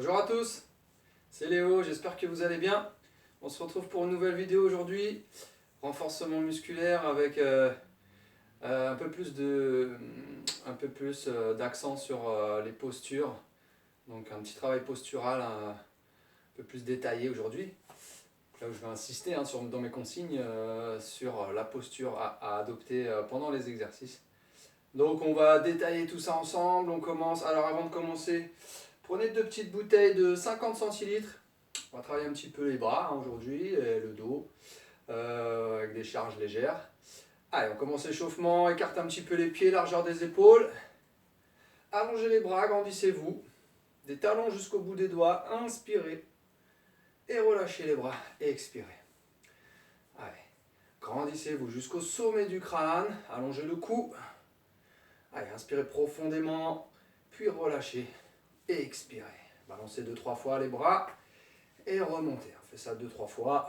Bonjour à tous, c'est Léo, j'espère que vous allez bien. On se retrouve pour une nouvelle vidéo aujourd'hui. Renforcement musculaire avec un peu plus d'accent sur les postures. Donc un petit travail postural un peu plus détaillé aujourd'hui. Là où je vais insister dans mes consignes sur la posture à adopter pendant les exercices. Donc on va détailler tout ça ensemble. On commence. Alors avant de commencer, prenez deux petites bouteilles de 50 centilitres. On va travailler un petit peu les bras aujourd'hui, et le dos, avec des charges légères. Allez, on commence l'échauffement. Écartez un petit peu les pieds, largeur des épaules. Allongez les bras, agrandissez-vous. Des talons jusqu'au bout des doigts. Inspirez. Et relâchez les bras. Et expirez. Allez, grandissez-vous jusqu'au sommet du crâne. Allongez le cou. Allez, inspirez profondément. Puis relâchez. Et expirez. Balancez 2-3 fois les bras. Et remontez. On fait ça 2-3 fois.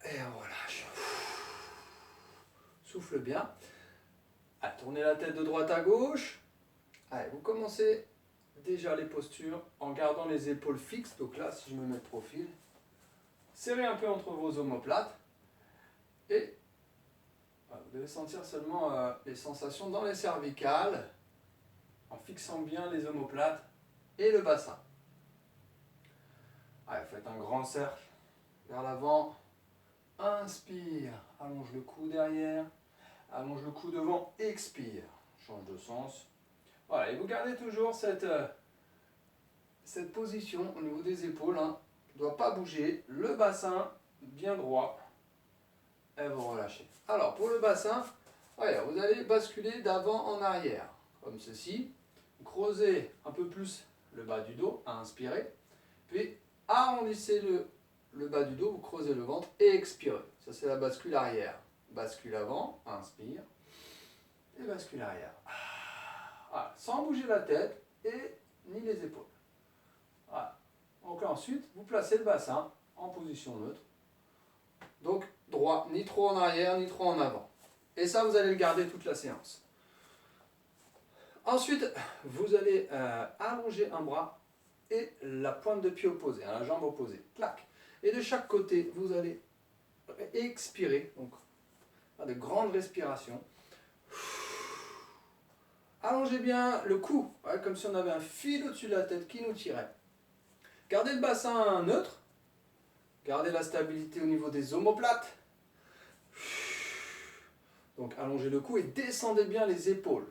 Et on relâche. Souffle bien. Allez, tournez la tête de droite à gauche. Allez, vous commencez déjà les postures en gardant les épaules fixes. Donc là, si je me mets de profil, serrez un peu entre vos omoplates. Et vous devez sentir seulement les sensations dans les cervicales en fixant bien les omoplates et le bassin. Allez, faites un grand cercle vers l'avant. Inspire, allonge le cou derrière, allonge le cou devant, expire, change de sens. Voilà, et vous gardez toujours cette position au niveau des épaules, ne doit pas bouger, le bassin bien droit, et vous relâchez. Alors pour le bassin, voilà, vous allez basculer d'avant en arrière, comme ceci. Vous creusez un peu plus le bas du dos, à inspirer, puis arrondissez le bas du dos, vous creusez le ventre et expirez. Ça c'est la bascule arrière. Bascule avant, inspire, et bascule arrière. Voilà, sans bouger la tête et ni les épaules. Voilà. Donc ensuite, vous placez le bassin en position neutre. Donc droit, ni trop en arrière, ni trop en avant. Et ça, vous allez le garder toute la séance. Ensuite, vous allez allonger un bras et la pointe de pied opposée, la jambe opposée. Clac. Et de chaque côté, vous allez expirer. Donc, de grandes respirations. Allongez bien le cou, comme si on avait un fil au-dessus de la tête qui nous tirait. Gardez le bassin neutre. Gardez la stabilité au niveau des omoplates. Donc allongez le cou et descendez bien les épaules.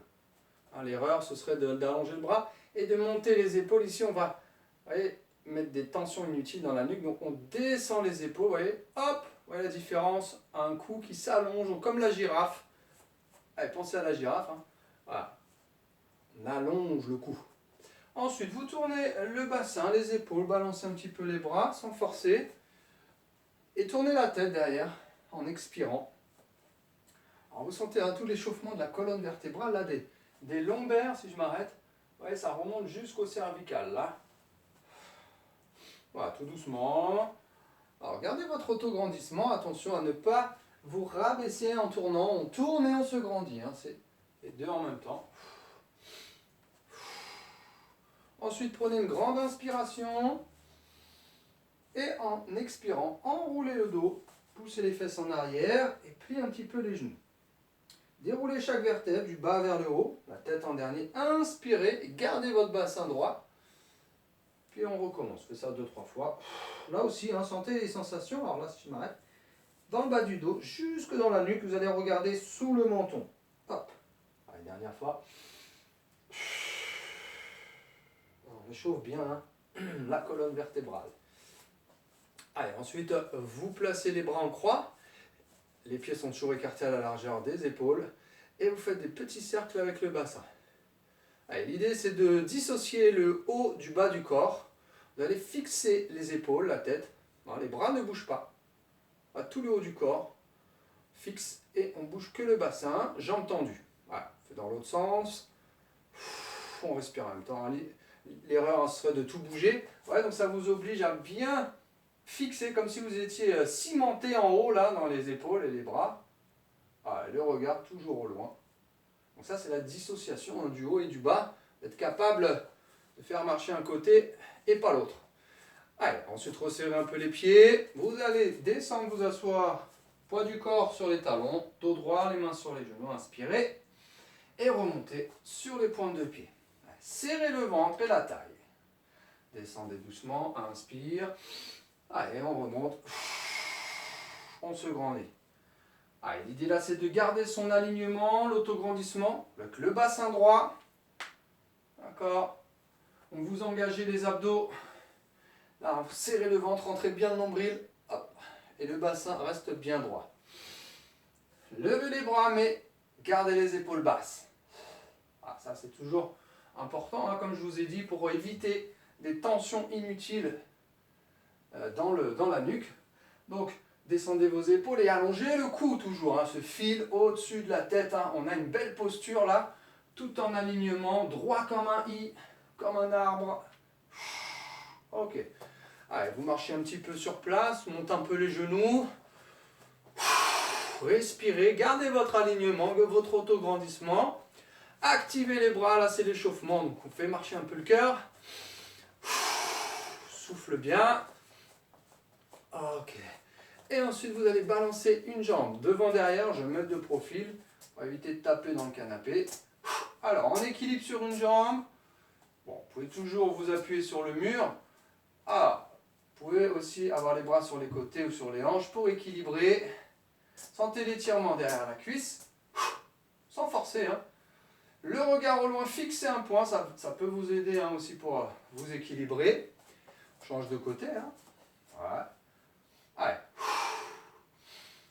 L'erreur, ce serait d'allonger le bras et de monter les épaules. Ici, on va mettre des tensions inutiles dans la nuque. Donc on descend les épaules, vous voyez, hop, vous voyez la différence. Un cou qui s'allonge, comme la girafe. Allez, pensez à la girafe. Voilà. On allonge le cou. Ensuite, vous tournez le bassin, les épaules, balancez un petit peu les bras sans forcer. Et tournez la tête derrière en expirant. Alors vous sentez tout l'échauffement de la colonne vertébrale, là, des lombaires, si je m'arrête. Ouais, ça remonte jusqu'au cervical, là. Voilà, tout doucement. Alors gardez votre autograndissement, attention à ne pas vous rabaisser en tournant. On tourne et on se grandit, c'est les deux en même temps. Ensuite, prenez une grande inspiration. Et en expirant, enroulez le dos, poussez les fesses en arrière et pliez un petit peu les genoux. Déroulez chaque vertèbre du bas vers le haut, la tête en dernier. Inspirez et gardez votre bassin droit. Puis on recommence. Faites ça 2-3 fois. Là aussi, sentez les sensations. Alors là, si je m'arrête, dans le bas du dos, jusque dans la nuque, vous allez regarder sous le menton. Hop. Allez, dernière fois. On échauffe bien la colonne vertébrale. Allez, ensuite, vous placez les bras en croix. Les pieds sont toujours écartés à la largeur des épaules. Et vous faites des petits cercles avec le bassin. L'idée, c'est de dissocier le haut du bas du corps. Vous allez fixer les épaules, la tête. Les bras ne bougent pas. Tout le haut du corps fixe et on bouge que le bassin, jambes tendues. Voilà, on fait dans l'autre sens. On respire en même temps. L'erreur serait de tout bouger. Donc ça vous oblige à bien fixer comme si vous étiez cimenté en haut là dans les épaules et les bras. Le regard toujours au loin. Donc ça c'est la dissociation du haut et du bas. D'être capable de faire marcher un côté et pas l'autre. Allez, ensuite resserrez un peu les pieds. Vous allez descendre, vous asseoir, poids du corps sur les talons, dos droit, les mains sur les genoux, inspirez. Et remontez sur les pointes de pied. Serrez le ventre et la taille. Descendez doucement, inspire. Allez, on remonte. On se grandit. Allez, l'idée là, c'est de garder son alignement, l'autograndissement, avec le bassin droit. D'accord. Donc vous engagez les abdos. Là, vous serrez le ventre, rentrez bien le nombril. Hop. Et le bassin reste bien droit. Levez les bras, mais gardez les épaules basses. Ah, ça, c'est toujours important, hein, comme je vous ai dit, pour éviter des tensions inutiles dans la nuque. Donc, descendez vos épaules et allongez le cou toujours, hein, ce fil au-dessus de la tête. Hein. On a une belle posture là, tout en alignement, droit comme un i, comme un arbre. Ok. Allez, vous marchez un petit peu sur place, montez un peu les genoux. Respirez, gardez votre alignement, votre autograndissement. Activez les bras, là c'est l'échauffement, donc on fait marcher un peu le cœur. Souffle bien. Ok. Et ensuite vous allez balancer une jambe devant derrière, je vais me mettre de profil pour éviter de taper dans le canapé. Alors en équilibre sur une jambe. Bon, vous pouvez toujours vous appuyer sur le mur. Ah, vous pouvez aussi avoir les bras sur les côtés ou sur les hanches pour équilibrer. Sentez l'étirement derrière la cuisse, sans forcer. Hein. Le regard au loin, fixez un point, ça peut vous aider hein, aussi pour vous équilibrer. Change de côté. Hein. Voilà. Allez.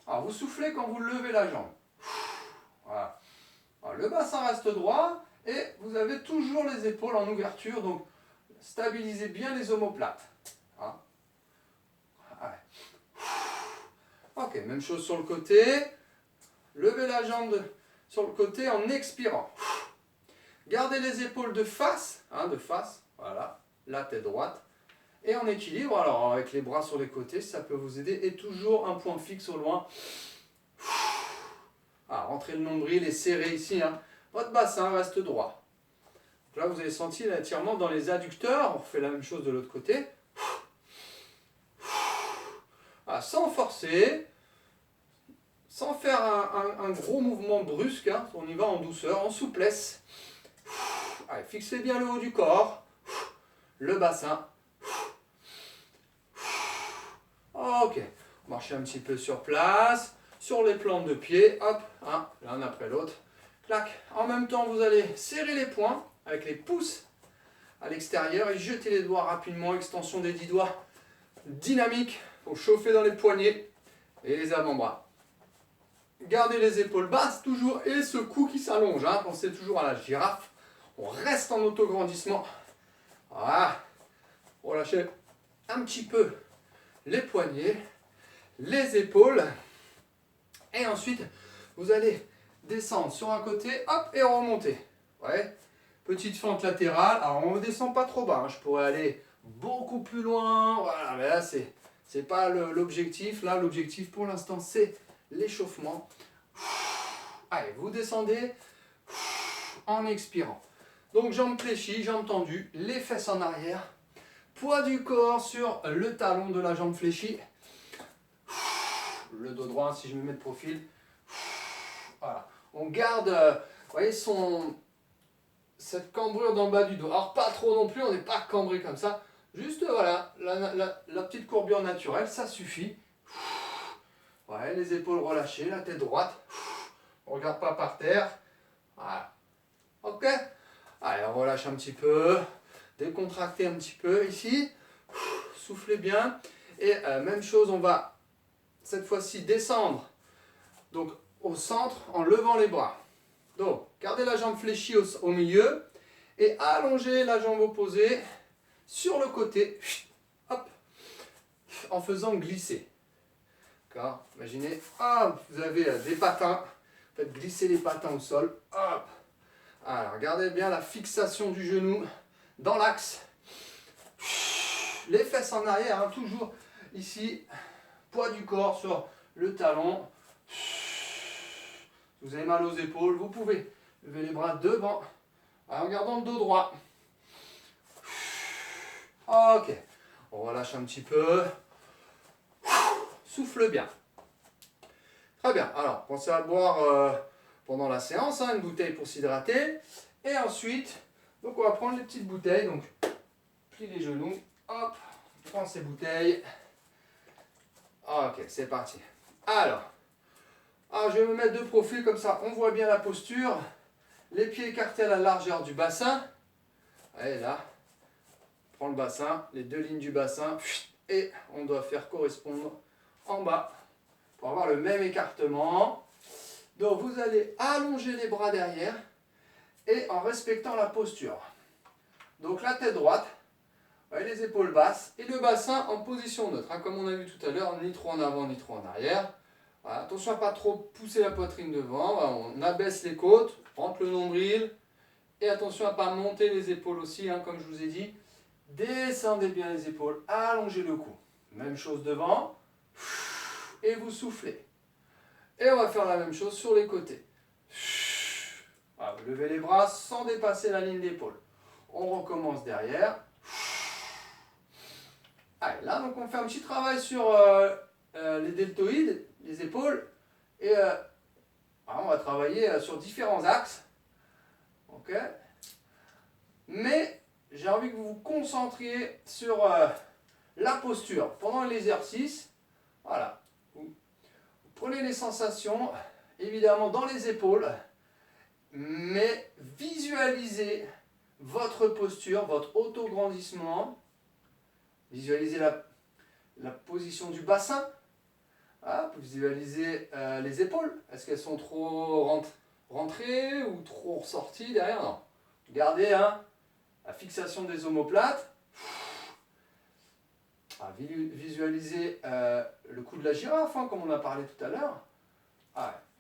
Alors vous soufflez quand vous levez la jambe. Voilà. Alors, le bassin reste droit et vous avez toujours les épaules en ouverture, donc stabilisez bien les omoplates. Hein. Allez. Ok, même chose sur le côté. Levez la jambe sur le côté en expirant. Gardez les épaules de face, hein, voilà, la tête droite. Et en équilibre, alors avec les bras sur les côtés, ça peut vous aider. Et toujours un point fixe au loin. Ah, rentrez le nombril et serrez ici. Hein. Votre bassin reste droit. Donc là, vous avez senti l'étirement dans les adducteurs. On fait la même chose de l'autre côté. Ah, sans forcer. Sans faire un gros mouvement brusque, hein. On y va en douceur, en souplesse. Allez, fixez bien le haut du corps, le bassin. Ok, marchez un petit peu sur place, sur les plantes de pied, hop, hein, l'un après l'autre. Clac. En même temps, vous allez serrer les poings avec les pouces à l'extérieur et jeter les doigts rapidement, extension des 10 doigts dynamique. Il faut chauffer dans les poignets et les avant-bras. Gardez les épaules basses toujours et ce cou qui s'allonge. Hein. Pensez toujours à la girafe. On reste en autograndissement. Voilà. Relâchez un petit peu les poignets, les épaules. Et ensuite, vous allez descendre sur un côté, hop, et remonter. Ouais. Petite fente latérale. Alors, on ne descend pas trop bas. Hein. Je pourrais aller beaucoup plus loin. Voilà, mais là, c'est pas l'objectif. Là, l'objectif pour l'instant, c'est l'échauffement. Allez, vous descendez en expirant. Donc jambes fléchies, jambes tendues, les fesses en arrière. Poids du corps sur le talon de la jambe fléchie. Le dos droit si je me mets de profil. Voilà. On garde, vous voyez, cette cambrure d'en bas du dos. Alors pas trop non plus, on n'est pas cambré comme ça. Juste voilà, la petite courbure naturelle, ça suffit. Ouais, les épaules relâchées, la tête droite. On ne regarde pas par terre. Voilà. Ok. Allez, on relâche un petit peu. Décontractez un petit peu ici. Soufflez bien. Et même chose, on va cette fois-ci descendre. Donc au centre en levant les bras. Donc, gardez la jambe fléchie au milieu. Et allongez la jambe opposée sur le côté. Hop. En faisant glisser. D'accord. Imaginez, hop, vous avez des patins. Faites glisser les patins au sol. Hop. Alors, regardez bien la fixation du genou dans l'axe. Les fesses en arrière, hein, toujours ici. Poids du corps sur le talon. Vous avez mal aux épaules, vous pouvez lever les bras devant en gardant le dos droit. Ok, on relâche un petit peu. Souffle bien. Très bien, alors pensez à boire pendant la séance, hein, une bouteille pour s'hydrater. Et ensuite, donc on va prendre les petites bouteilles, donc plie les genoux, hop, prends ces bouteilles. Ok, c'est parti. Alors, je vais me mettre de profil comme ça, on voit bien la posture. Les pieds écartés à la largeur du bassin. Allez là, prends le bassin, les deux lignes du bassin, et on doit faire correspondre en bas pour avoir le même écartement. Donc vous allez allonger les bras derrière et en respectant la posture. Donc la tête droite, les épaules basses et le bassin en position neutre. Hein, comme on a vu tout à l'heure, ni trop en avant ni trop en arrière. Voilà, attention à ne pas trop pousser la poitrine devant. Voilà, on abaisse les côtes, rentre le nombril. Et attention à ne pas monter les épaules aussi, hein, comme je vous ai dit. Descendez bien les épaules, allongez le cou. Même chose devant. Et vous soufflez. Et on va faire la même chose sur les côtés. Voilà, vous levez les bras sans dépasser la ligne d'épaule. On recommence derrière. Allez, là, donc on fait un petit travail sur les deltoïdes, les épaules. Et on va travailler sur différents axes. Ok. Mais j'ai envie que vous vous concentriez sur la posture pendant l'exercice. Voilà. Vous prenez les sensations, évidemment, dans les épaules, mais visualisez votre posture, votre autograndissement. Visualisez la position du bassin. Voilà. Visualisez les épaules. Est-ce qu'elles sont trop rentrées ou trop ressorties derrière? Non. Gardez la fixation des omoplates. Visualisez le cou de la girafe, hein, comme on a parlé tout à l'heure.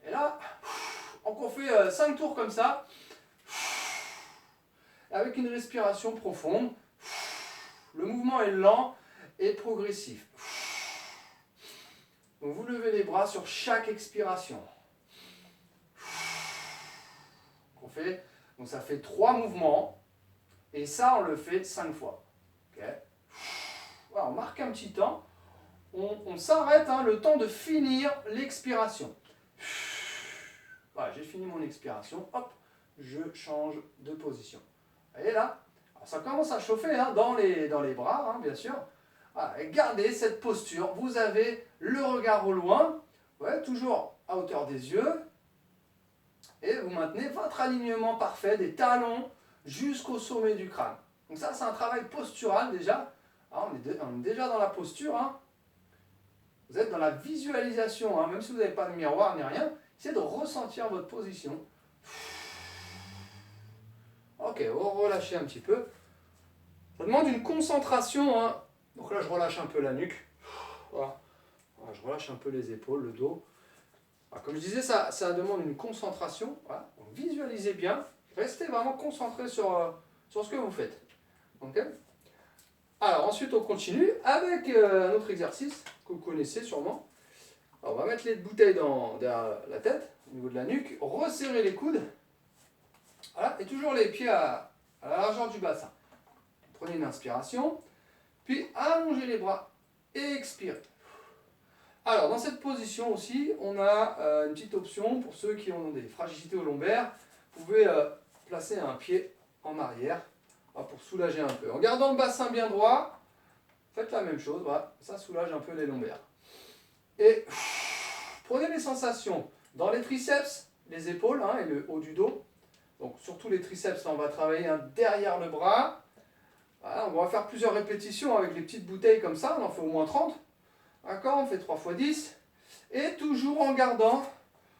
Et là, on fait 5 tours comme ça, avec une respiration profonde. Le mouvement est lent et progressif. Donc vous levez les bras sur chaque expiration. Donc ça fait 3 mouvements, et ça on le fait 5 fois. Okay. Voilà, on marque un petit temps, on s'arrête le temps de finir l'expiration. Voilà, j'ai fini mon expiration, hop, je change de position. Vous voyez là, alors ça commence à chauffer dans les bras, bien sûr. Voilà, et gardez cette posture, vous avez le regard au loin, toujours à hauteur des yeux, et vous maintenez votre alignement parfait des talons jusqu'au sommet du crâne. Donc ça, c'est un travail postural déjà. Alors, on est déjà dans la posture. Vous êtes dans la visualisation, même si vous n'avez pas de miroir ni rien. Essayez de ressentir votre position. Ok, on relâche un petit peu. Ça demande une concentration. Donc là, je relâche un peu la nuque. Voilà. Voilà, je relâche un peu les épaules, le dos. Alors, comme je disais, ça demande une concentration. Voilà. Donc, visualisez bien. Restez vraiment concentré sur ce que vous faites. Okay. Alors ensuite, on continue avec un autre exercice que vous connaissez sûrement. Alors, on va mettre les bouteilles derrière la tête, au niveau de la nuque. Resserrer les coudes. Voilà. Et toujours les pieds à la largeur du bassin. Prenez une inspiration. Puis allongez les bras et expirez. Alors, dans cette position aussi, on a une petite option pour ceux qui ont des fragilités au lombaire. Vous pouvez placer un pied en arrière pour soulager un peu. En gardant le bassin bien droit, faites la même chose. Voilà, ça soulage un peu les lombaires. Et prenez les sensations dans les triceps, les épaules et le haut du dos. Donc, surtout les triceps, là, on va travailler derrière le bras. Voilà, on va faire plusieurs répétitions avec les petites bouteilles comme ça. On en fait au moins 30. D'accord, on fait 3 x 10. Et toujours en gardant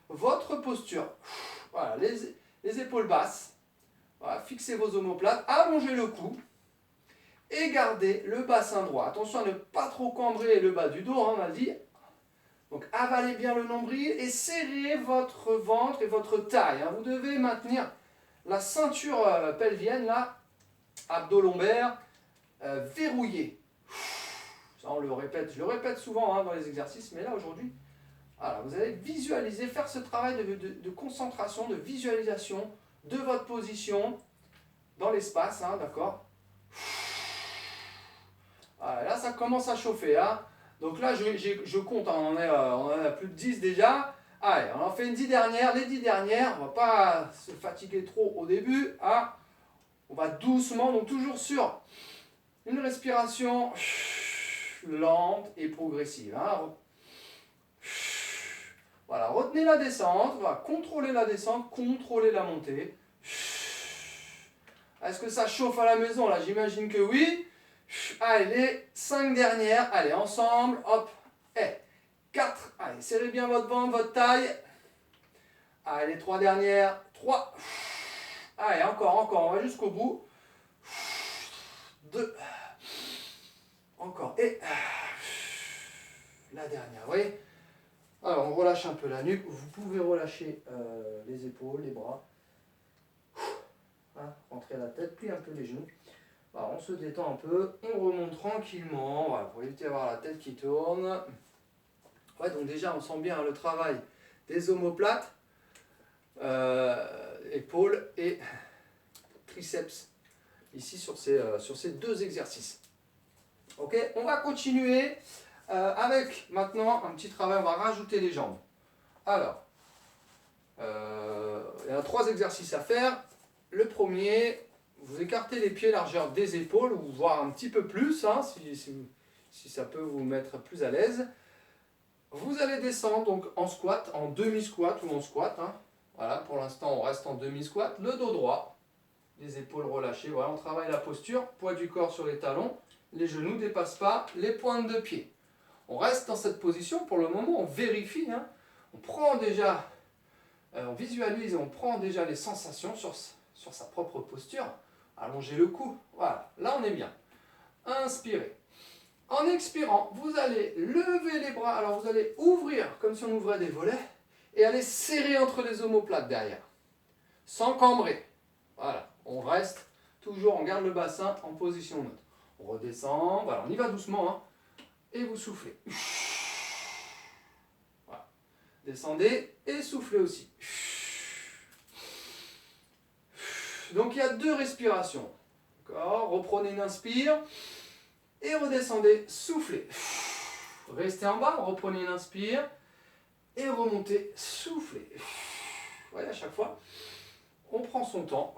votre posture. Voilà, les épaules basses. Voilà, fixez vos omoplates, allongez le cou. Et gardez le bassin droit. Attention à ne pas trop cambrer le bas du dos, on a dit. Donc avalez bien le nombril et serrez votre ventre et votre taille. Vous devez maintenir la ceinture pelvienne, là, abdo-lombaire, verrouillée. Ça, on le répète, je le répète souvent dans les exercices, mais là aujourd'hui, voilà, vous allez visualiser, faire ce travail de concentration, de visualisation de votre position dans l'espace, d'accord? ça commence à chauffer. Hein. Donc là, je compte, hein, on en est à plus de 10 déjà. Allez, on en fait une 10 dernières. Les 10 dernières, on ne va pas se fatiguer trop au début. Hein. On va doucement, donc toujours sur une respiration lente et progressive. Hein. Voilà, retenez la descente, on va contrôler la descente, contrôler la montée. Est-ce que ça chauffe à la maison là? J'imagine que oui. Allez, les 5 dernières, allez, ensemble, hop, et 4, allez, serrez bien votre ventre, votre taille. Allez, les 3 dernières, 3. Allez, encore, on va jusqu'au bout. 2. Encore, et la dernière, vous voyez? Alors, on relâche un peu la nuque. Vous pouvez relâcher les épaules, les bras. Hein, rentrez la tête, pliez un peu les genoux. Alors, on se détend un peu. On remonte tranquillement. Voilà, pour éviter d'avoir la tête qui tourne. Ouais, donc déjà, on sent bien le travail des omoplates, épaules et triceps. Ici, sur ces 2 exercices. Ok, on va continuer. Avec maintenant un petit travail, on va rajouter les jambes. Alors, il y a 3 exercices à faire. Le premier, vous écartez les pieds largeur des épaules, ou voire un petit peu plus, hein, si ça peut vous mettre plus à l'aise. Vous allez descendre donc en squat, en demi-squat ou en squat. Hein. Voilà, pour l'instant, on reste en demi-squat. Le dos droit, les épaules relâchées. Voilà, on travaille la posture, poids du corps sur les talons. Les genoux ne dépassent pas les pointes de pied. On reste dans cette position pour le moment, on vérifie, hein. On prend déjà, on visualise et on prend déjà les sensations sur sa propre posture. Allongez le cou, voilà, là on est bien. Inspirez. En expirant, vous allez lever les bras, alors vous allez ouvrir comme si on ouvrait des volets et aller serrer entre les omoplates derrière, sans cambrer. Voilà, on reste toujours, on garde le bassin en position neutre. On redescend, voilà, on y va doucement, hein. Et vous soufflez. Voilà. Descendez et soufflez aussi. Donc il y a 2 respirations. D'accord. Reprenez une inspire et redescendez, soufflez. Restez en bas, reprenez une inspire et remontez, soufflez. Voilà, à chaque fois, on prend son temps.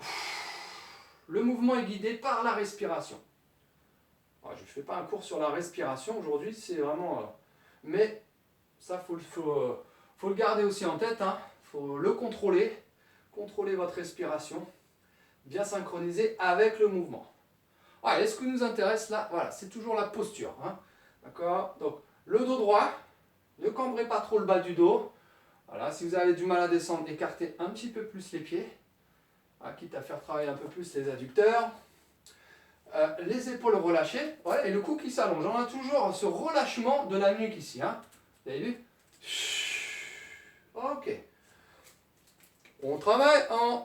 Le mouvement est guidé par la respiration. Je ne fais pas un cours sur la respiration aujourd'hui, c'est vraiment... mais ça, faut le garder aussi en tête. Hein. Faut le contrôler. Contrôler votre respiration. Bien synchroniser avec le mouvement. Voilà, et ce qui nous intéresse là, voilà, c'est toujours la posture. Hein. D'accord? Donc, le dos droit. Ne cambrez pas trop le bas du dos. Voilà, si vous avez du mal à descendre, écartez un petit peu plus les pieds. Quitte à faire travailler un peu plus les adducteurs. Les épaules relâchées, ouais, et le cou qui s'allonge. On a toujours ce relâchement de la nuque ici. Hein. Vous avez vu? Ok. On travaille en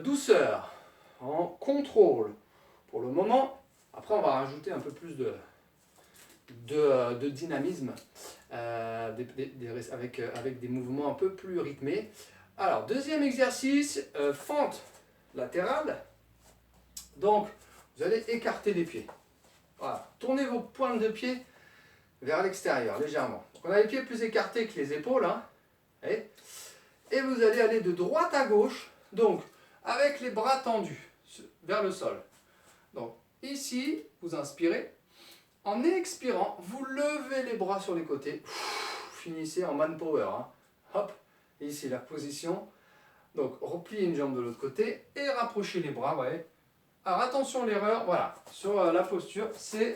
douceur, en contrôle. Pour le moment, après on va rajouter un peu plus de dynamisme avec des mouvements un peu plus rythmés. Alors, deuxième exercice, fente latérale. Donc, vous allez écarter les pieds. Voilà. Tournez vos pointes de pied vers l'extérieur, légèrement. Donc, on a les pieds plus écartés que les épaules. Hein. Et vous allez aller de droite à gauche, donc avec les bras tendus vers le sol. Donc, ici, vous inspirez. En expirant, vous levez les bras sur les côtés. Finissez en manpower. Hein. Hop, et ici la position. Donc, repliez une jambe de l'autre côté et rapprochez les bras. Ouais. Alors attention, l'erreur, voilà, sur la posture, c'est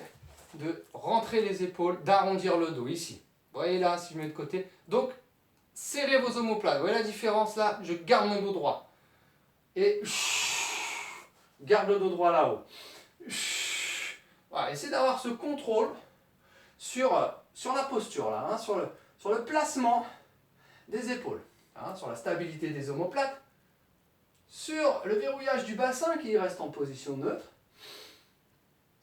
de rentrer les épaules, d'arrondir le dos, ici. Vous voyez là, si je mets de côté. Donc, serrez vos omoplates. Vous voyez la différence là? Je garde mon dos droit. Et garde le dos droit là-haut. Voilà, essayez d'avoir ce contrôle sur la posture, là, hein, sur le placement des épaules, hein, sur la stabilité des omoplates. Sur le verrouillage du bassin qui reste en position neutre.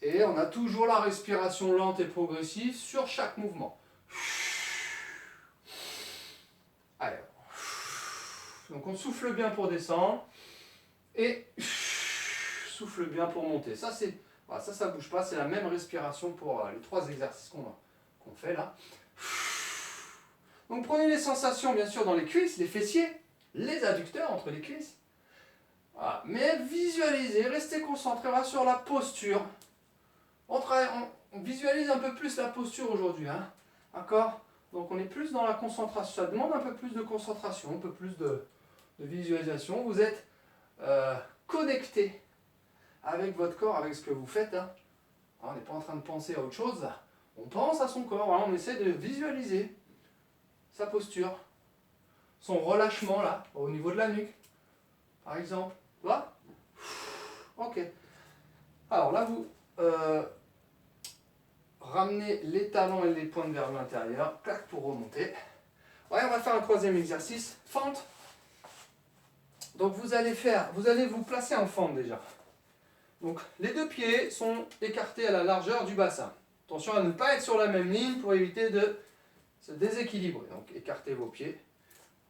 Et on a toujours la respiration lente et progressive sur chaque mouvement. Allez. Donc on souffle bien pour descendre et souffle bien pour monter. Ça c'est Voilà, ça ne bouge pas, c'est la même respiration pour les 3 exercices qu'on fait là. Donc prenez les sensations bien sûr dans les cuisses, les fessiers, les adducteurs entre les cuisses. Voilà. Mais visualisez, restez concentrés sur la posture. On visualise un peu plus la posture aujourd'hui. Hein. D'accord? Donc on est plus dans la concentration. Ça demande un peu plus de concentration, un peu plus de visualisation. Vous êtes connecté avec votre corps, avec ce que vous faites. Hein. On n'est pas en train de penser à autre chose. On pense à son corps. Voilà, on essaie de visualiser sa posture, son relâchement là, au niveau de la nuque, par exemple. Tu vois? Ok. Alors là, vous ramenez les talons et les pointes vers l'intérieur, clac, pour remonter. Ouais, on va faire un 3e exercice, fente. Donc vous allez vous placer en fente déjà. Donc les 2 pieds sont écartés à la largeur du bassin. Attention à ne pas être sur la même ligne pour éviter de se déséquilibrer. Donc écartez vos pieds,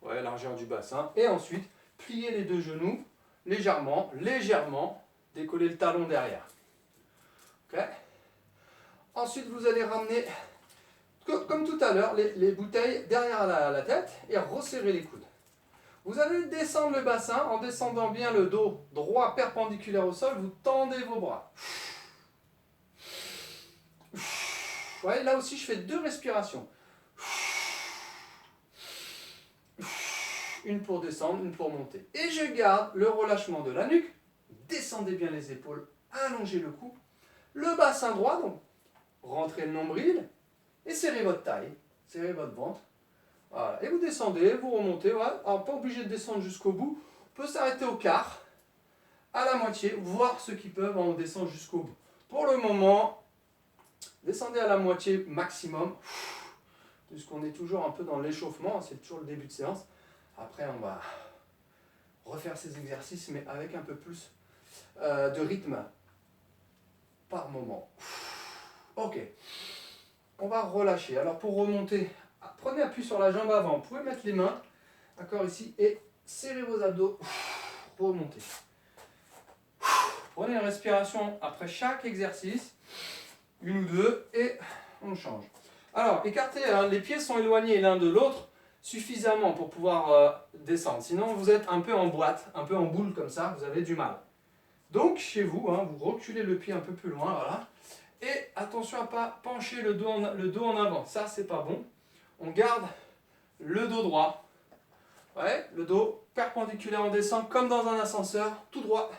ouais, largeur du bassin. Et ensuite, pliez les 2 genoux légèrement, décollez le talon derrière. Ok. Ensuite, vous allez ramener, comme tout à l'heure, les bouteilles derrière la tête et resserrer les coudes. Vous allez descendre le bassin en descendant bien le dos droit perpendiculaire au sol. Vous tendez vos bras. Vous voyez, là aussi, je fais 2 respirations. Une pour descendre, une pour monter. Et je garde le relâchement de la nuque. Descendez bien les épaules, allongez le cou. Le bassin droit, donc rentrez le nombril et serrez votre taille, serrez votre ventre. Voilà. Et vous descendez, vous remontez. Voilà. Alors, pas obligé de descendre jusqu'au bout. On peut s'arrêter au quart, à la moitié, voir ceux qui peuvent en descendre jusqu'au bout. Pour le moment, descendez à la moitié maximum, puisqu'on est toujours un peu dans l'échauffement, c'est toujours le début de séance. Après, on va refaire ces exercices, mais avec un peu plus de rythme par moment. Ok. On va relâcher. Alors pour remonter, prenez appui sur la jambe avant. Vous pouvez mettre les mains, d'accord, ici, et serrez vos abdos. Remontez. Prenez une respiration après chaque exercice, 1 ou 2, et on change. Alors, écartez, hein, les pieds sont éloignés l'un de l'autre suffisamment pour pouvoir descendre. Sinon, vous êtes un peu en boîte, un peu en boule comme ça, vous avez du mal. Donc, chez vous, hein, vous reculez le pied un peu plus loin, voilà. Et attention à ne pas pencher le dos en avant, ça c'est pas bon. On garde le dos droit. Ouais, le dos perpendiculaire, on descend comme dans un ascenseur, tout droit,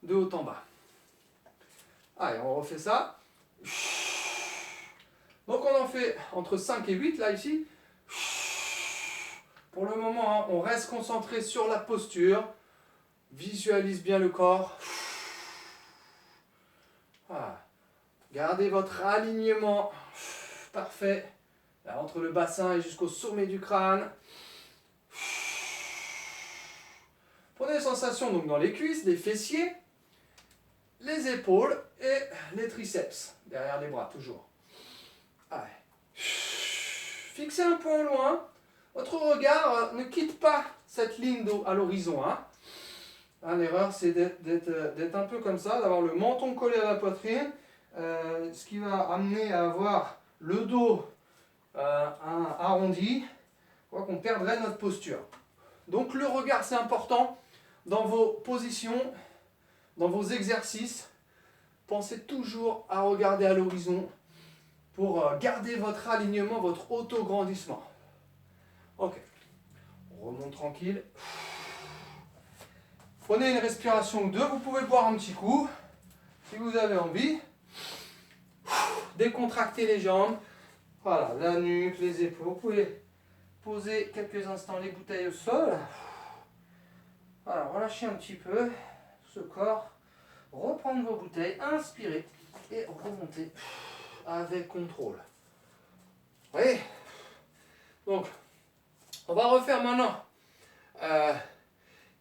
de haut en bas. Allez, on refait ça. Donc on en fait entre 5 et 8 là ici. Pour le moment, hein, on reste concentré sur la posture. Visualise bien le corps. Voilà. Gardez votre alignement parfait là, entre le bassin et jusqu'au sommet du crâne. Prenez des sensations donc dans les cuisses, les fessiers, les épaules et les triceps, derrière les bras toujours. Allez. Fixez un point au loin. Votre regard ne quitte pas cette ligne d'eau à l'horizon. Hein. L'erreur, c'est d'être un peu comme ça, d'avoir le menton collé à la poitrine, ce qui va amener à avoir le dos arrondi, quoi qu'on perdrait notre posture. Donc le regard, c'est important dans vos positions, dans vos exercices. Pensez toujours à regarder à l'horizon pour garder votre alignement, votre auto-grandissement. Ok, on remonte tranquille. Prenez une respiration ou 2, vous pouvez boire un petit coup, si vous avez envie. Décontractez les jambes, voilà, la nuque, les épaules. Vous pouvez poser quelques instants les bouteilles au sol. Voilà, relâchez un petit peu ce corps. Reprendre vos bouteilles, inspirez et remontez avec contrôle. Oui. Donc, on va refaire maintenant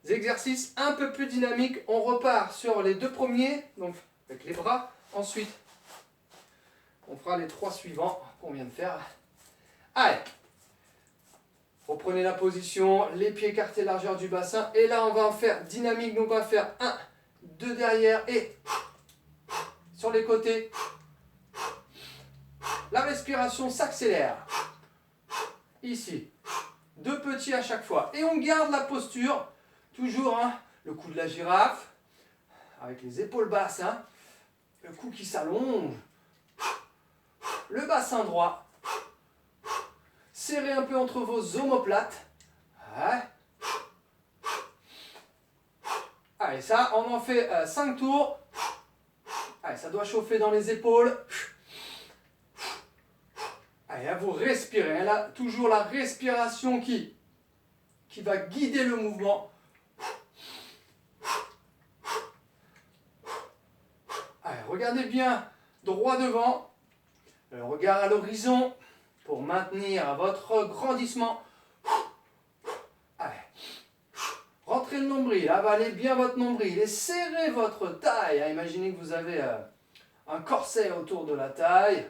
des exercices un peu plus dynamiques. On repart sur les 2 premiers, donc avec les bras. Ensuite, on fera les 3 suivants qu'on vient de faire. Allez, reprenez la position, les pieds écartés largeur du bassin. Et là, on va en faire dynamique. Donc, on va faire 1, 2 derrière et sur les côtés. La respiration s'accélère. Ici. 2 petits à chaque fois. Et on garde la posture. Toujours hein, le cou de la girafe. Avec les épaules basses. Hein, le cou qui s'allonge. Le bassin droit. Serrez un peu entre vos omoplates. Ouais. Allez, ça, on en fait 5 tours. Allez, ça doit chauffer dans les épaules. Allez, là, vous respirez. Là, toujours la respiration qui va guider le mouvement. Allez, regardez bien droit devant. Le regard à l'horizon pour maintenir votre grandissement. Allez. Rentrez le nombril, avalez bien votre nombril et serrez votre taille. Imaginez que vous avez un corset autour de la taille,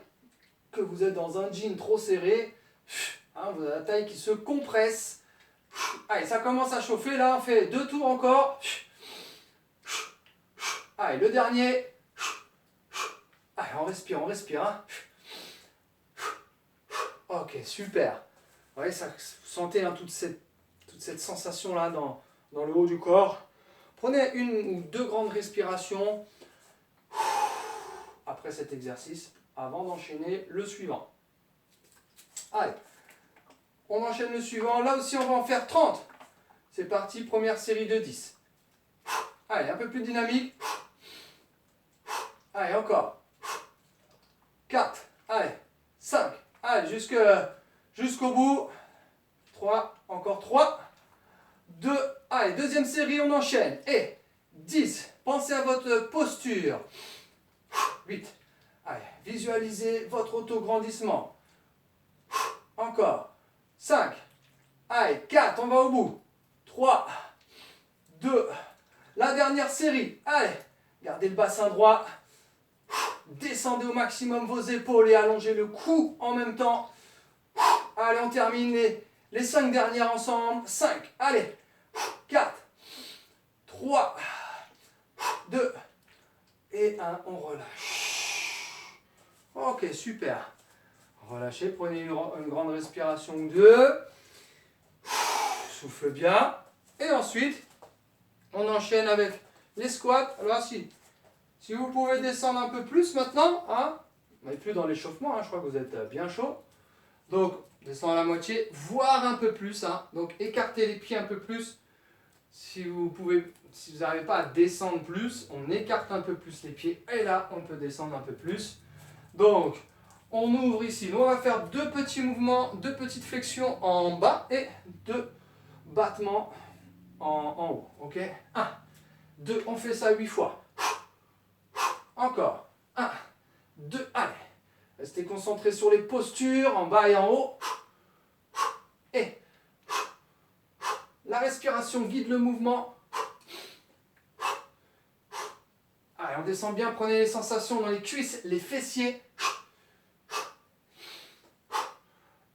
que vous êtes dans un jean trop serré. Vous avez la taille qui se compresse. Allez, ça commence à chauffer. Là, on fait 2 tours encore. Allez, le dernier. Allez, on respire, on respire. Hein. Ok, super. Vous voyez, ça, vous sentez hein, toute cette sensation-là dans le haut du corps. Prenez 1 ou 2 grandes respirations après cet exercice avant d'enchaîner le suivant. Allez, on enchaîne le suivant. Là aussi, on va en faire 30. C'est parti, première série de 10. Allez, un peu plus dynamique. Allez, encore. 4. Allez, 5. Allez, jusqu'au bout. 3. Encore 3. 2. Allez, deuxième série, on enchaîne. Et 10. Pensez à votre posture. 8. Allez, visualisez votre auto-grandissement. Encore. 5. Allez, 4. On va au bout. 3. 2. La dernière série. Allez, gardez le bassin droit. Descendez au maximum vos épaules et allongez le cou en même temps. Allez, on termine les 5 dernières ensemble. 5. Allez. 4, 3, 2 et 1, on relâche. Ok, super. Relâchez, prenez une grande respiration ou 2. Souffle bien. Et ensuite, on enchaîne avec les squats. Alors si vous pouvez descendre un peu plus maintenant, hein, vous n'êtes plus dans l'échauffement, hein, je crois que vous êtes bien chaud. Donc, descendre à la moitié, voire un peu plus. Hein, donc, écartez les pieds un peu plus. Si vous n'arrivez pas à descendre plus, on écarte un peu plus les pieds. Et là, on peut descendre un peu plus. Donc, on ouvre ici. Nous, on va faire 2 petits mouvements, 2 petites flexions en bas et 2 battements en haut. Ok, 1, 2, on fait ça 8 fois. Encore. 1, 2, allez. Restez concentrés sur les postures en bas et en haut. Et la respiration guide le mouvement. Allez, on descend bien, prenez les sensations dans les cuisses, les fessiers.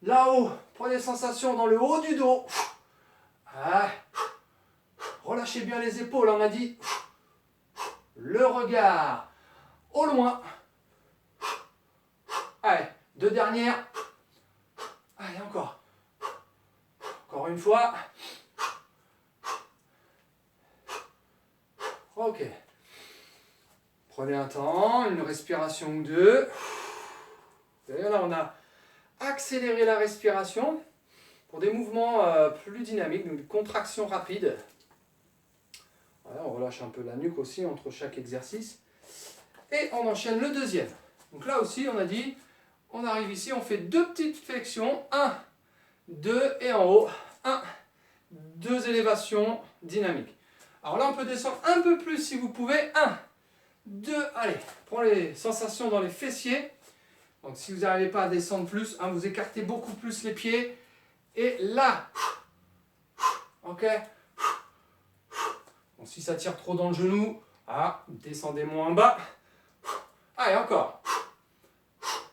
Là-haut, prenez les sensations dans le haut du dos. Ah. Relâchez bien les épaules, on a dit. Le regard au loin. Allez, 2 dernières. Allez, encore. Encore une fois. Ok. Prenez un temps, une respiration ou 2. D'ailleurs, là, on a accéléré la respiration pour des mouvements plus dynamiques, donc des contractions rapides. Voilà, on relâche un peu la nuque aussi entre chaque exercice. Et on enchaîne le deuxième. Donc là aussi, on a dit, on arrive ici, on fait 2 petites flexions. 1, 2 et en haut. 1, 2 élévations dynamiques. Alors là, on peut descendre un peu plus si vous pouvez. 1, 2, allez, prenez les sensations dans les fessiers. Donc si vous n'arrivez pas à descendre plus, hein, vous écartez beaucoup plus les pieds. Et là, ok. Bon, si ça tire trop dans le genou, descendez moins en bas. Allez, encore.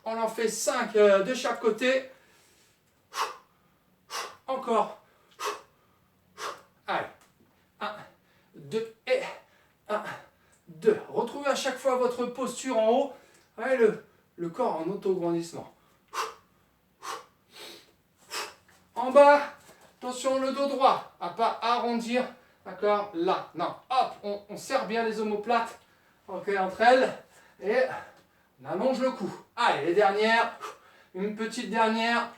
On en fait 5 de chaque côté. Encore. Allez. 1, 2 et 1, 2. Retrouvez à chaque fois fois votre posture en haut. Ouais, le corps en auto-grandissement. En bas, attention, le dos droit, à pas arrondir, d'accord, là, non, hop, on serre bien les omoplates, ok, entre elles, et on allonge le cou. Allez, les dernières, une petite dernière.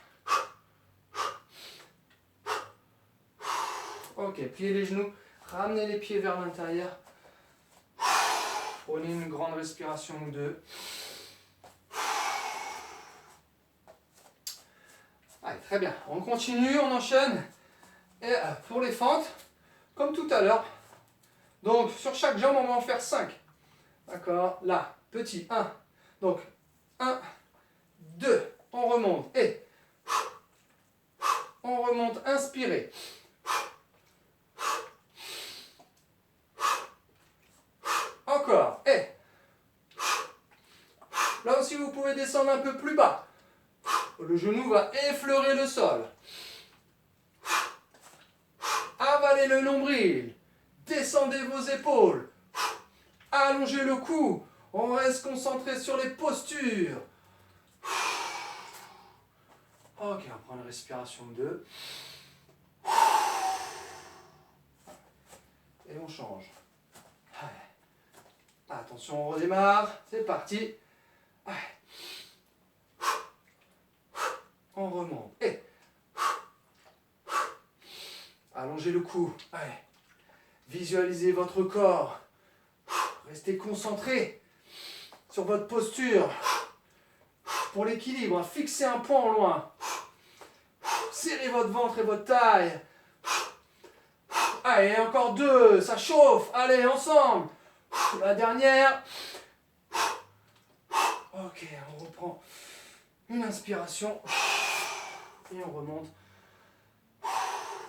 Ok, pliez les genoux, ramenez les pieds vers l'intérieur. Prenez une grande respiration ou deux. Allez, très bien. On continue, on enchaîne. Et pour les fentes, comme tout à l'heure. Donc, sur chaque jambe, on va en faire 5. D'accord? Là, petit 1. Donc, 1, 2. On remonte. Et on remonte, inspirez. Encore. Et là aussi, vous pouvez descendre un peu plus bas. Le genou va effleurer le sol. Avalez le nombril. Descendez vos épaules. Allongez le cou. On reste concentré sur les postures. Ok, on prend une respiration ou deux. Et on change. Attention, on redémarre. C'est parti. On remonte. Et allongez le cou. Allez. Visualisez votre corps. Restez concentré sur votre posture. Pour l'équilibre, fixez un point au loin. Serrez votre ventre et votre taille. Allez, encore 2. Ça chauffe. Allez, ensemble. La dernière. Ok, on reprend une inspiration. Et on remonte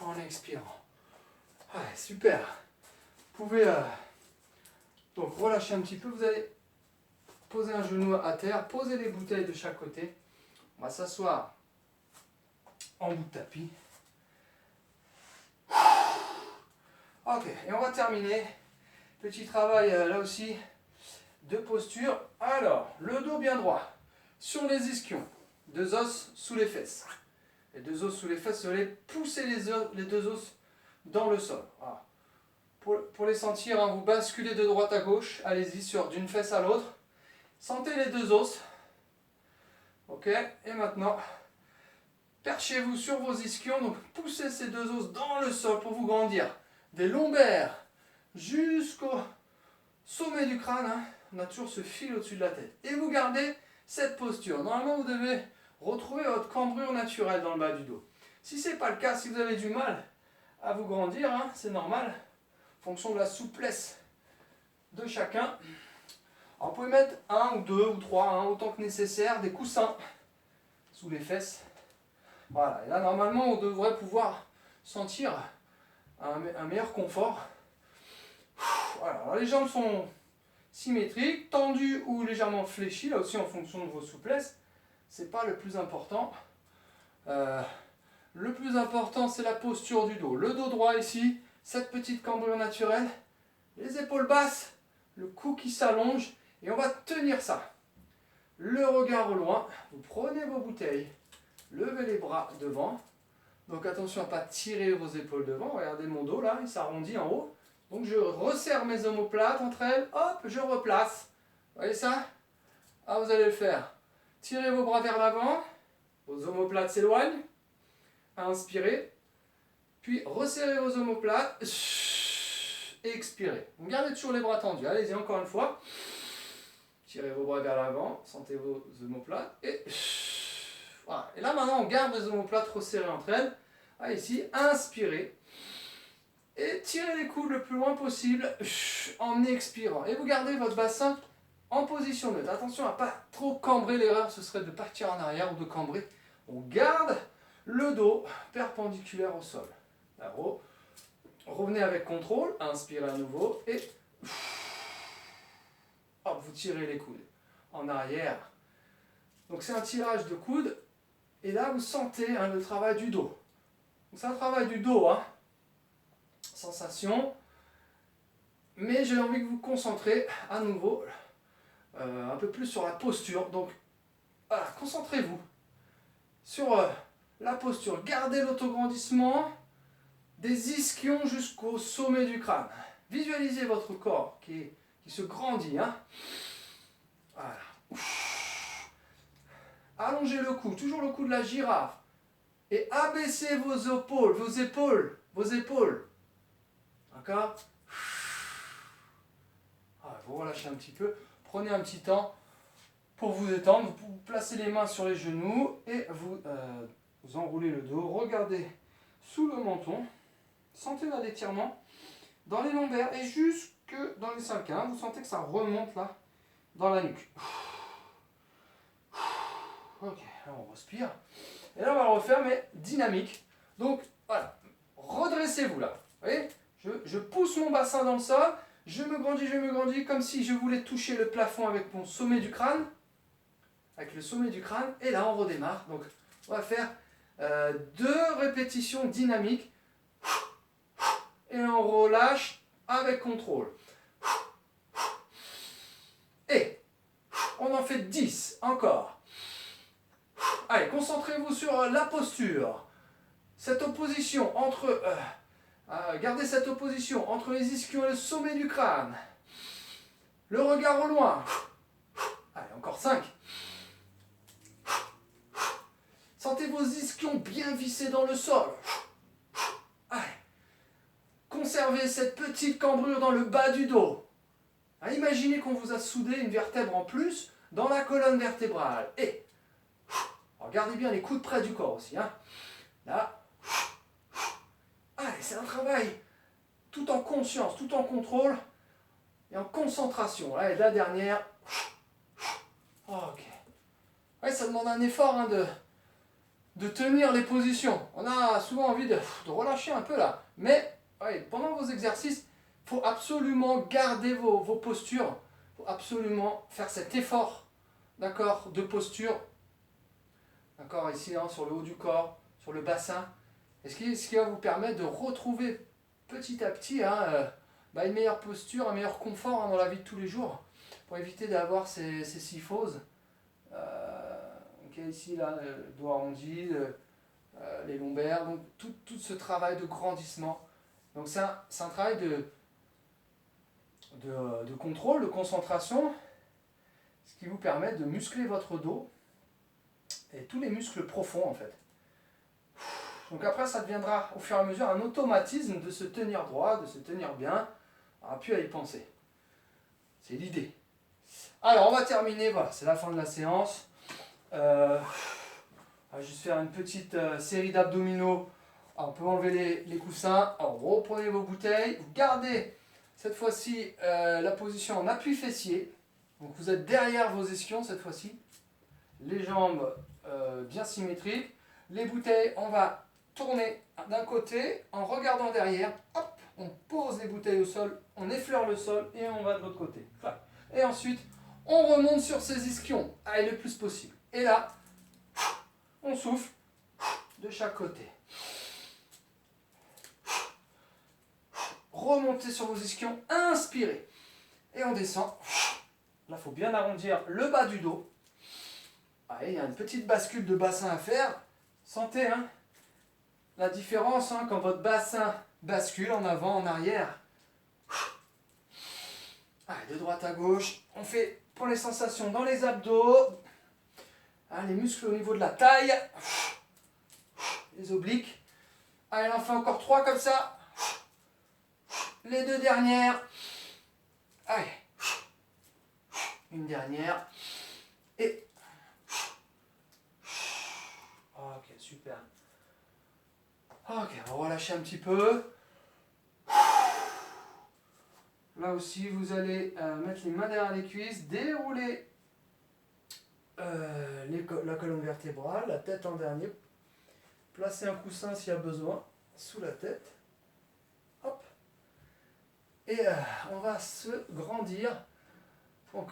en expirant. Ouais, super. Vous pouvez donc relâcher un petit peu. Vous allez poser un genou à terre, poser les bouteilles de chaque côté. On va s'asseoir en bout de tapis. Ok, et on va terminer. Petit travail là aussi de posture. Alors, le dos bien droit sur les ischions. 2 os sous les fesses. Les 2 os sous les fesses, vous allez pousser les 2 os dans le sol. Voilà. Pour les sentir, hein, vous basculez de droite à gauche. Allez-y d'une fesse à l'autre. Sentez les 2 os. Ok, et maintenant, perchez-vous sur vos ischions. Donc, poussez ces 2 os dans le sol pour vous grandir. Des lombaires jusqu'au sommet du crâne. Hein. On a toujours ce fil au-dessus de la tête. Et vous gardez cette posture. Normalement, vous devez retrouver votre cambrure naturelle dans le bas du dos. Si ce n'est pas le cas, si vous avez du mal à vous grandir, hein, c'est normal, en fonction de la souplesse de chacun. Alors, vous pouvez mettre 1 ou 2 ou 3, hein, autant que nécessaire, des coussins sous les fesses. Voilà, et là, normalement, on devrait pouvoir sentir un meilleur confort. Voilà, alors les jambes sont symétriques, tendues ou légèrement fléchies, là aussi en fonction de vos souplesses. C'est pas le plus important. Le plus important, c'est la posture du dos. Le dos droit ici, cette petite cambrure naturelle, les épaules basses, le cou qui s'allonge, et on va tenir ça. Le regard au loin, vous prenez vos bouteilles, levez les bras devant. Donc attention à ne pas tirer vos épaules devant. Regardez mon dos là, il s'arrondit en haut. Donc je resserre mes omoplates entre elles, hop, je replace. Vous voyez ça? Ah, vous allez le faire. Tirez vos bras vers l'avant, vos omoplates s'éloignent. Inspirez, puis resserrez vos omoplates, et expirez. Vous gardez toujours les bras tendus. Allez-y encore une fois. Tirez vos bras vers l'avant, sentez vos omoplates, et voilà. Et là maintenant on garde les omoplates resserrées entre elles. Ah, ici, inspirez. Et tirez les coudes le plus loin possible en expirant. Et vous gardez votre bassin en position neutre. Attention à ne pas trop cambrer. L'erreur, ce serait de partir en arrière ou de cambrer. On garde le dos perpendiculaire au sol. Là-haut. Revenez avec contrôle. Inspirez à nouveau. Et hop, vous tirez les coudes en arrière. Donc c'est un tirage de coudes. Et là, vous sentez hein, le travail du dos. C'est un travail du dos. Hein. Sensation. Mais j'ai envie que vous concentrez à nouveau un peu plus sur la posture. Donc voilà, concentrez-vous sur la posture. Gardez l'autograndissement des ischions jusqu'au sommet du crâne. Visualisez votre corps qui se grandit. Hein. Voilà. Allongez le cou, toujours le cou de la girafe. Et abaissez vos épaules. D'accord? Vous relâchez un petit peu. Prenez un petit temps pour vous détendre. Vous placez les mains sur les genoux et vous enroulez le dos. Regardez sous le menton. Sentez un étirement dans les lombaires et jusque dans les 5. Vous sentez que ça remonte là dans la nuque. Ok, là on respire. Et là on va le refaire mais dynamique. Donc voilà, redressez-vous là. Vous voyez, je pousse mon bassin dans le sol, je me grandis comme si je voulais toucher le plafond avec mon sommet du crâne. Avec le sommet du crâne. Et là on redémarre. Donc on va faire 2 répétitions dynamiques. Et on relâche avec contrôle. Et on en fait 10 encore. Allez, concentrez-vous sur la posture. Cette opposition entre... gardez cette opposition entre les ischions et le sommet du crâne. Le regard au loin. Allez, encore 5. Sentez vos ischions bien vissés dans le sol. Allez. Conservez cette petite cambrure dans le bas du dos. Imaginez qu'on vous a soudé une vertèbre en plus dans la colonne vertébrale. Et regardez bien les coudes près du corps aussi. Hein. Là. Allez, c'est un travail tout en conscience, tout en contrôle et en concentration. Allez, la dernière. Ok. Ouais, ça demande un effort hein, de tenir les positions. On a souvent envie de relâcher un peu là. Mais ouais, pendant vos exercices, il faut absolument garder vos postures. Il faut absolument faire cet effort, d'accord, de posture. D'accord, ici, hein, sur le haut du corps, sur le bassin. Et ce qui va vous permettre de retrouver petit à petit hein, une meilleure posture, un meilleur confort hein, dans la vie de tous les jours. Pour éviter d'avoir ces syphoses. Ici, là, le dos arrondi, les lombaires. Donc tout ce travail de grandissement. Donc c'est un travail de contrôle, de concentration, ce qui vous permet de muscler votre dos et tous les muscles profonds en fait. Donc après ça deviendra au fur et à mesure un automatisme de se tenir droit, de se tenir bien, on n'aura plus à y penser. C'est l'idée. Alors on va terminer, voilà, c'est la fin de la séance. On va juste faire une petite série d'abdominaux. Alors, on peut enlever les coussins. Alors, reprenez vos bouteilles. Vous gardez cette fois-ci la position en appui fessier. Donc vous êtes derrière vos ischions cette fois-ci. Les jambes bien symétriques. Les bouteilles, on va tourner d'un côté en regardant derrière. Hop, on pose les bouteilles au sol, on effleure le sol et on va de l'autre côté. Et ensuite, on remonte sur ces ischions. Allez, le plus possible. Et là, on souffle de chaque côté. Remontez sur vos ischions, inspirez. Et on descend. Là, il faut bien arrondir le bas du dos. Allez, il y a une petite bascule de bassin à faire. Sentez hein, la différence hein, quand votre bassin bascule en avant, en arrière. Allez, de droite à gauche. On fait pour les sensations dans les abdos. Hein, les muscles au niveau de la taille. Les obliques. Allez, on en fait encore 3 comme ça. Les 2 dernières. Allez. Une dernière. Et... Ok, super. Ok, on va relâcher un petit peu. Là aussi, vous allez mettre les mains derrière les cuisses, dérouler la colonne vertébrale, la tête en dernier. Placez un coussin s'il y a besoin, sous la tête. Hop. Et on va se grandir. Donc,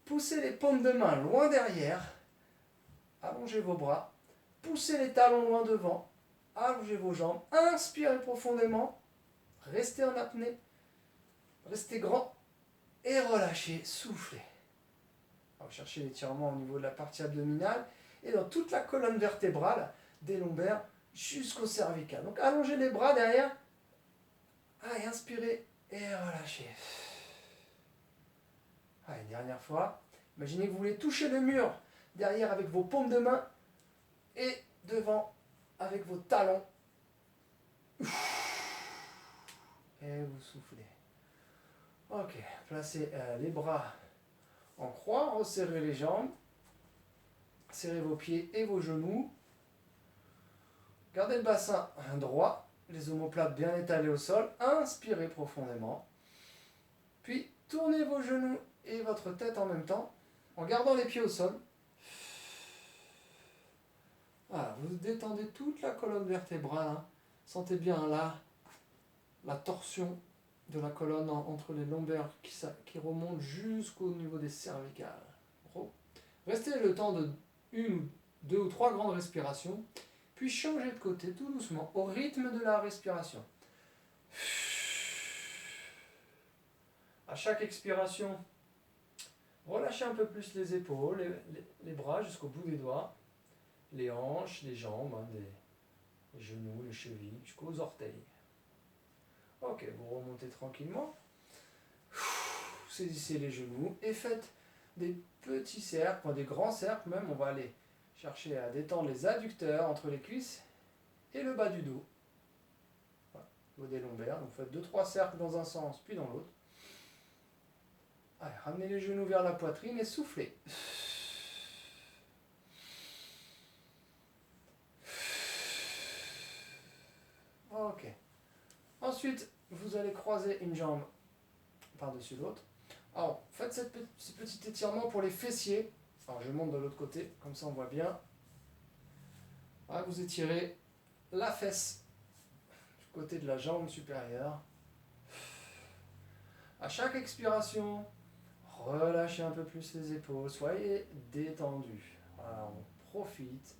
poussez les paumes de main loin derrière. Allongez vos bras. Poussez les talons loin devant. Allongez vos jambes. Inspirez profondément. Restez en apnée. Restez grand. Et relâchez. Soufflez. On va chercher l'étirement au niveau de la partie abdominale et dans toute la colonne vertébrale des lombaires jusqu'au cervical. Donc allongez les bras derrière. Allez, inspirez et relâchez. Allez, dernière fois. Imaginez que vous voulez toucher le mur derrière avec vos paumes de main et devant avec vos talons. Et vous soufflez. Ok, placez les bras en croix, resserrez les jambes, serrez vos pieds et vos genoux. Gardez le bassin droit, les omoplates bien étalés au sol. Inspirez profondément. Puis tournez vos genoux et votre tête en même temps en gardant les pieds au sol. Voilà, vous détendez toute la colonne vertébrale. Hein. Sentez bien là la torsion de la colonne entre les lombaires qui remonte jusqu'au niveau des cervicales. Restez le temps de 1 ou 2 ou 3 grandes respirations, puis changez de côté tout doucement au rythme de la respiration. À chaque expiration, relâchez un peu plus les épaules, les bras jusqu'au bout des doigts, les hanches, les jambes, hein, les genoux, les chevilles, jusqu'aux orteils. Ok, vous remontez tranquillement. Saisissez les genoux et faites des petits cercles, des grands cercles même. On va aller chercher à détendre les adducteurs entre les cuisses et le bas du dos. Voilà, au niveau des lombaires. Donc faites 2-3 cercles dans un sens puis dans l'autre. Allez, ramenez les genoux vers la poitrine et soufflez. Ok. Ensuite, vous allez croiser une jambe par-dessus l'autre. Alors, faites ce petit étirement pour les fessiers. Alors, je monte de l'autre côté, comme ça on voit bien. Voilà, vous étirez la fesse du côté de la jambe supérieure. À chaque expiration, relâchez un peu plus les épaules, soyez détendus. Voilà, on profite.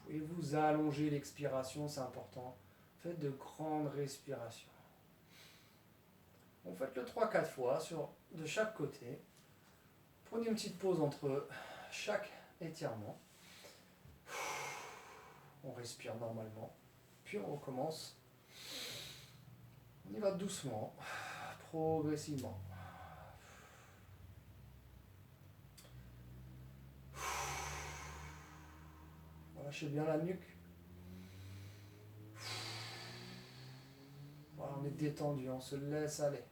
Et vous allongez l'expiration, c'est important. Faites de grandes respirations. Vous faites le 3-4 fois de chaque côté. Prenez une petite pause entre chaque étirement. On respire normalement. Puis on recommence. On y va doucement, progressivement. Relâchez bien la nuque. Voilà, on est détendu, on se laisse aller.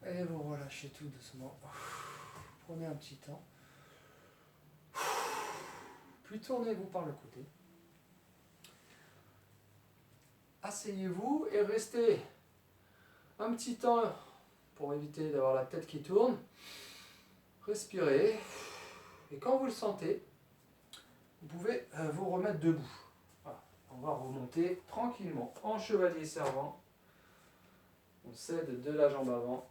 Et vous relâchez tout doucement. Prenez un petit temps. Puis tournez-vous par le côté. Asseyez-vous et restez un petit temps pour éviter d'avoir la tête qui tourne. Respirez. Et quand vous le sentez, vous pouvez vous remettre debout. Voilà. On va remonter tranquillement en chevalier servant. On cède de la jambe avant.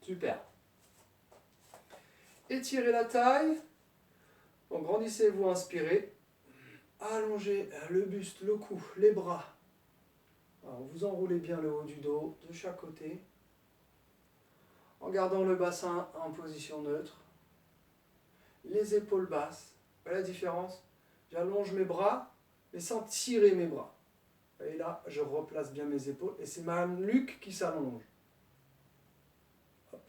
Super. Étirez la taille. Donc grandissez-vous, inspirez. Allongez le buste, le cou, les bras. Alors, vous enroulez bien le haut du dos de chaque côté. En gardant le bassin en position neutre. Les épaules basses. Vous voyez la différence? J'allonge mes bras, mais sans tirer mes bras. Et là, je replace bien mes épaules et c'est ma nuque qui s'allonge. Hop.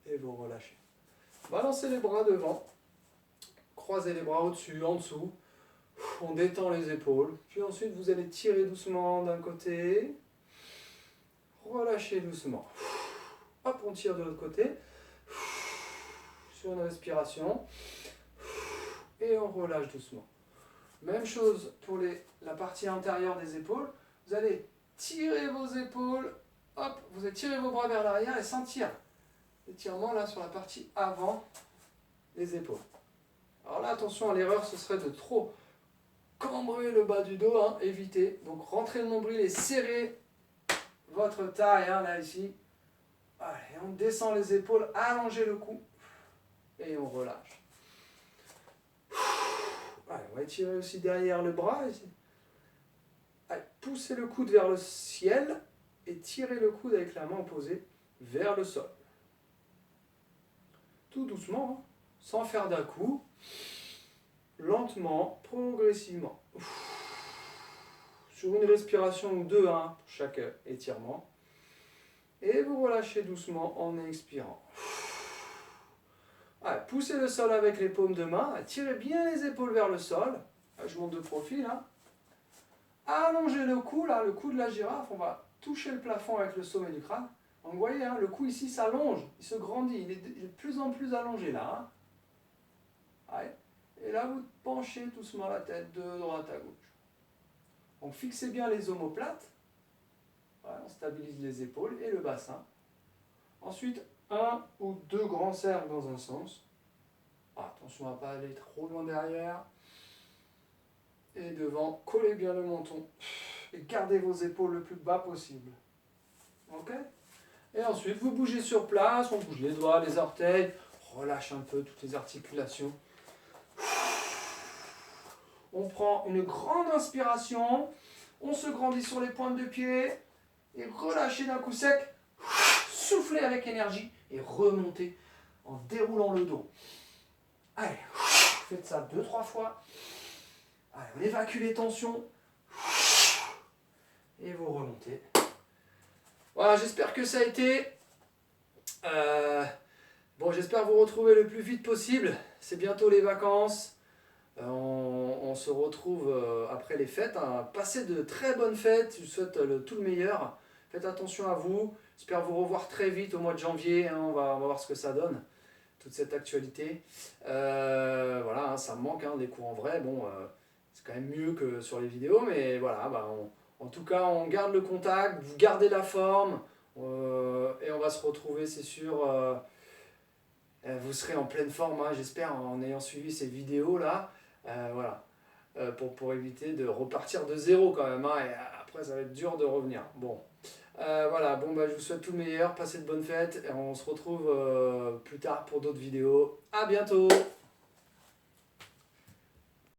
Et vous relâchez. Balancez les bras devant. Croisez les bras au-dessus, en dessous. On détend les épaules. Puis ensuite, vous allez tirer doucement d'un côté. Relâchez doucement. Hop, on tire de l'autre côté. Sur une respiration. Et on relâche doucement. Même chose pour la partie intérieure des épaules. Vous allez tirer vos épaules. Hop, vous allez tirer vos bras vers l'arrière et sentir l'étirement là sur la partie avant des épaules. Alors là, attention à l'erreur, ce serait de trop cambrer le bas du dos, hein, évitez. Donc rentrez le nombril et serrez votre taille, hein, là ici. Allez, on descend les épaules, allongez le cou et on relâche. Allez, on va étirer aussi derrière le bras ici. Allez, poussez le coude vers le ciel et tirez le coude avec la main opposée vers le sol. Tout doucement, hein, sans faire d'un coup, lentement, progressivement. Sur une respiration ou deux, hein, pour chaque étirement. Et vous relâchez doucement en expirant. Allez, poussez le sol avec les paumes de main, tirez bien les épaules vers le sol. Là, je monte de profil. Hein. Allongez le cou, là, le cou de la girafe, on va toucher le plafond avec le sommet du crâne. Donc vous voyez, hein, le cou ici s'allonge, il se grandit, il est de plus en plus allongé là. Hein. Allez. Et là, vous penchez doucement la tête de droite à gauche. Donc fixez bien les omoplates. Voilà, on stabilise les épaules et le bassin. Ensuite, un ou deux grands cercles dans un sens. Attention à ne pas aller trop loin derrière. Et devant, collez bien le menton. Et gardez vos épaules le plus bas possible. Ok ? Et ensuite, vous bougez sur place, on bouge les doigts, les orteils, relâche un peu toutes les articulations. On prend une grande inspiration, on se grandit sur les pointes de pied, et relâchez d'un coup sec, soufflez avec énergie, et remontez en déroulant le dos. Allez, faites ça 2-3 fois. Allez, on évacue les tensions, et vous remontez. Voilà, j'espère que ça a été. Bon, j'espère vous retrouver le plus vite possible. C'est bientôt les vacances. On se retrouve après les fêtes. Hein. Passez de très bonnes fêtes. Je vous souhaite tout le meilleur. Faites attention à vous. J'espère vous revoir très vite au mois de janvier. Hein. On va voir ce que ça donne. Toute cette actualité. Voilà, hein, ça me manque hein, des cours en vrai. Bon, c'est quand même mieux que sur les vidéos. Mais voilà, en tout cas, on garde le contact. Vous gardez la forme. Et on va se retrouver, c'est sûr. Vous serez en pleine forme, hein, j'espère, en ayant suivi ces vidéos-là. Voilà. Pour éviter de repartir de zéro quand même. Hein, et après, ça va être dur de revenir. Bon. Voilà. Bon, je vous souhaite tout le meilleur. Passez de bonnes fêtes. Et on se retrouve plus tard pour d'autres vidéos. À bientôt!